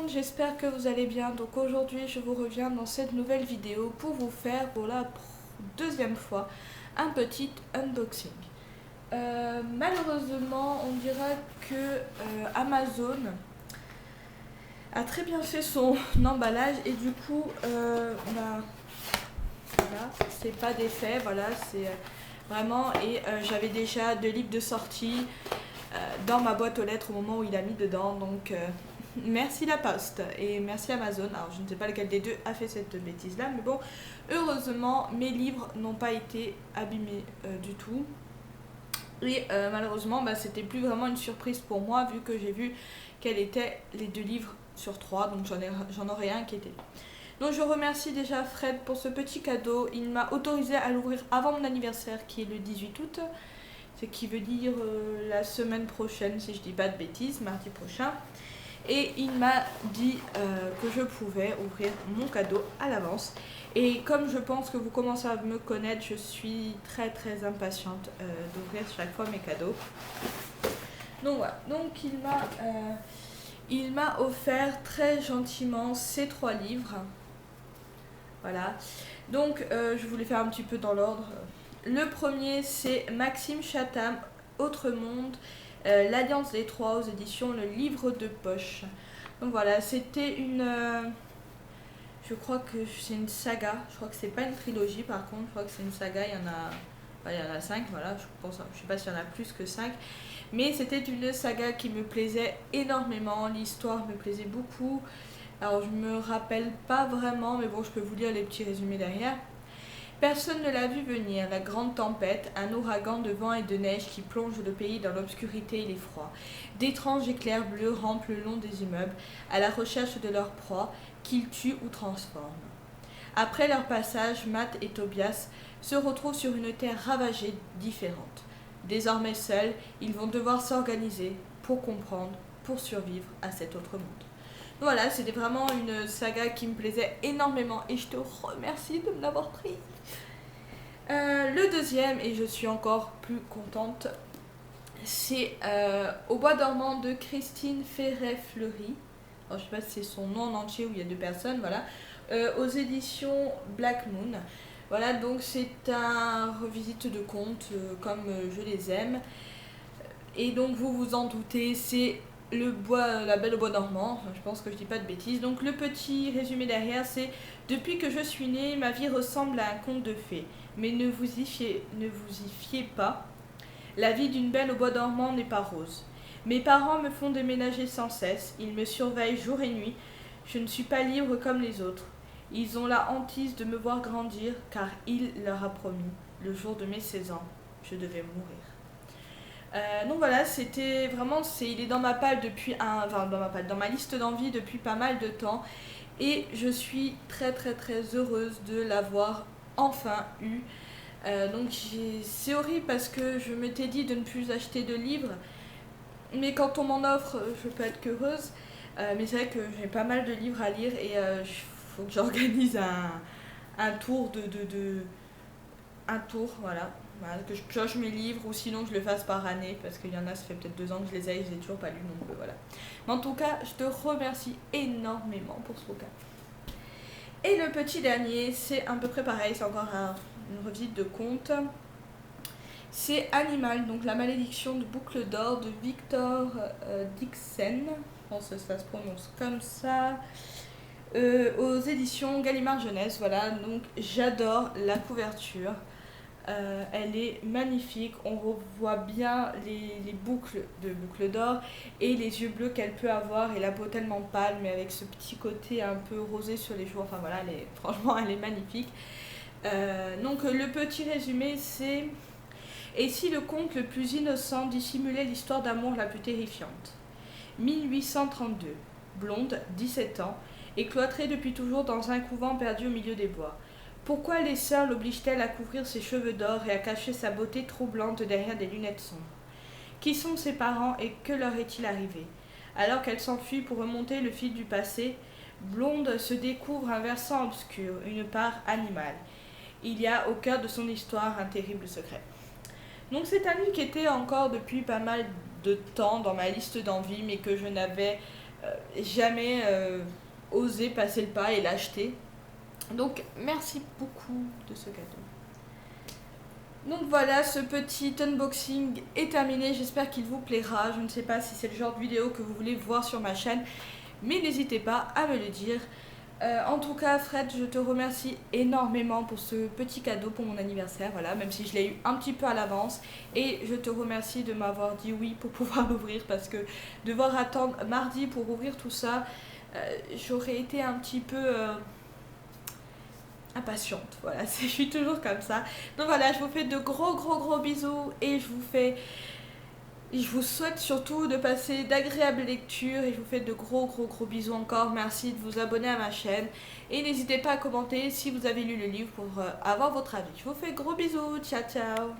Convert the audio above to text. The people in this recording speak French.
J'espère que vous allez bien. Donc aujourd'hui je vous reviens dans cette nouvelle vidéo pour vous faire pour la deuxième fois un petit unboxing. Malheureusement on dira que Amazon a très bien fait son emballage et du coup voilà, c'est pas défait, voilà, c'est vraiment, et j'avais déjà 2 livres de sortie dans ma boîte aux lettres au moment où il a mis dedans, donc merci la poste et merci Amazon. Alors je ne sais pas lequel des deux a fait cette bêtise là, mais bon, heureusement mes livres n'ont pas été abîmés du tout. Et malheureusement c'était plus vraiment une surprise pour moi vu que j'ai vu quels étaient les 2 livres sur 3, donc j'en aurais un qui était là. Donc je remercie déjà Fred pour ce petit cadeau. Il m'a autorisé à l'ouvrir avant mon anniversaire qui est le 18 août, ce qui veut dire la semaine prochaine si je dis pas de bêtises, mardi prochain. Et il m'a dit que je pouvais ouvrir mon cadeau à l'avance. Et comme je pense que vous commencez à me connaître, je suis très impatiente d'ouvrir chaque fois mes cadeaux. Donc voilà, donc il m'a offert très gentiment ces 3 livres. Voilà, donc je voulais faire un petit peu dans l'ordre. Le premier c'est Maxime Chatham, Autre Monde, l'Alliance des Trois aux éditions Le Livre de Poche. Donc voilà, c'était une... je crois que c'est une saga, je crois que c'est pas une trilogie par contre, je crois que c'est une saga, il y en a 5, voilà, je sais pas s'il y en a plus que 5. Mais c'était une saga qui me plaisait énormément, l'histoire me plaisait beaucoup. Alors je me rappelle pas vraiment, mais bon, je peux vous lire les petits résumés derrière. Personne ne l'a vu venir, la grande tempête, un ouragan de vent et de neige qui plonge le pays dans l'obscurité et l'effroi. D'étranges éclairs bleus rampent le long des immeubles, à la recherche de leur proie, qu'ils tuent ou transforment. Après leur passage, Matt et Tobias se retrouvent sur une terre ravagée, différente. Désormais seuls, ils vont devoir s'organiser pour comprendre, pour survivre à cet autre monde. Voilà, c'était vraiment une saga qui me plaisait énormément et je te remercie de me l'avoir pris. Le deuxième, et je suis encore plus contente, c'est Au bois dormant de Christine Ferret-Fleury. Alors, je sais pas si c'est son nom en entier ou il y a 2 personnes, voilà. Aux éditions Black Moon. Voilà, donc c'est un revisite de contes comme je les aime. Et donc vous vous en doutez, c'est la Belle au bois dormant, je pense que je dis pas de bêtises. Donc le petit résumé derrière c'est: depuis que je suis née, ma vie ressemble à un conte de fées. Mais ne vous y fiez pas. La vie d'une belle au bois dormant n'est pas rose. Mes parents me font déménager sans cesse, ils me surveillent jour et nuit. Je ne suis pas libre comme les autres. Ils ont la hantise de me voir grandir, car il leur a promis, le jour de mes 16 ans, je devais mourir. Donc voilà, c'était vraiment, il est dans ma palle depuis dans ma liste d'envie depuis pas mal de temps, et je suis très heureuse de l'avoir enfin eu. Donc c'est horrible parce que je m'étais dit de ne plus acheter de livres, mais quand on m'en offre, je peux être qu'heureuse. Mais c'est vrai que j'ai pas mal de livres à lire et il faut que j'organise un tour un tour, voilà. Voilà, que je pioche mes livres ou sinon que je le fasse par année parce qu'il y en a, ça fait peut-être 2 ans que je les ai et je les ai toujours pas lus, donc voilà. Mais en tout cas, je te remercie énormément pour ce bouquin. Et le petit dernier, c'est à peu près pareil, c'est encore une revisite de contes. C'est Animal, donc La malédiction de Boucle d'Or de Victor Dixen, je pense que ça se prononce comme ça. Aux éditions Gallimard Jeunesse, voilà, donc j'adore la couverture. Elle est magnifique, on revoit bien les boucles de Boucle d'Or et les yeux bleus qu'elle peut avoir et la peau tellement pâle mais avec ce petit côté un peu rosé sur les joues, enfin voilà, franchement elle est magnifique. Donc le petit résumé c'est: et si le conte le plus innocent dissimulait l'histoire d'amour la plus terrifiante? 1832, blonde, 17 ans, et cloîtrée depuis toujours dans un couvent perdu au milieu des bois. Pourquoi les sœurs l'obligent-elles à couvrir ses cheveux d'or et à cacher sa beauté troublante derrière des lunettes sombres? Qui sont ses parents et que leur est-il arrivé? Alors qu'elle s'enfuit pour remonter le fil du passé, Blonde se découvre un versant obscur, une part animale. Il y a au cœur de son histoire un terrible secret. Donc c'est un livre qui était encore depuis pas mal de temps dans ma liste d'envie, mais que je n'avais jamais osé passer le pas et l'acheter. Donc merci beaucoup de ce cadeau. Donc voilà, ce petit unboxing est terminé, j'espère qu'il vous plaira. Je ne sais pas si c'est le genre de vidéo que vous voulez voir sur ma chaîne, mais n'hésitez pas à me le dire. En tout cas, Fred, je te remercie énormément pour ce petit cadeau pour mon anniversaire, voilà, même si je l'ai eu un petit peu à l'avance. Et je te remercie de m'avoir dit oui pour pouvoir l'ouvrir, parce que devoir attendre mardi pour ouvrir tout ça, j'aurais été un petit peu impatiente. Voilà, je suis toujours comme ça. Donc voilà, je vous fais de gros bisous et je vous souhaite surtout de passer d'agréables lectures et je vous fais de gros bisous encore. Merci de vous abonner à ma chaîne et n'hésitez pas à commenter si vous avez lu le livre pour avoir votre avis. Je vous fais gros bisous, ciao ciao.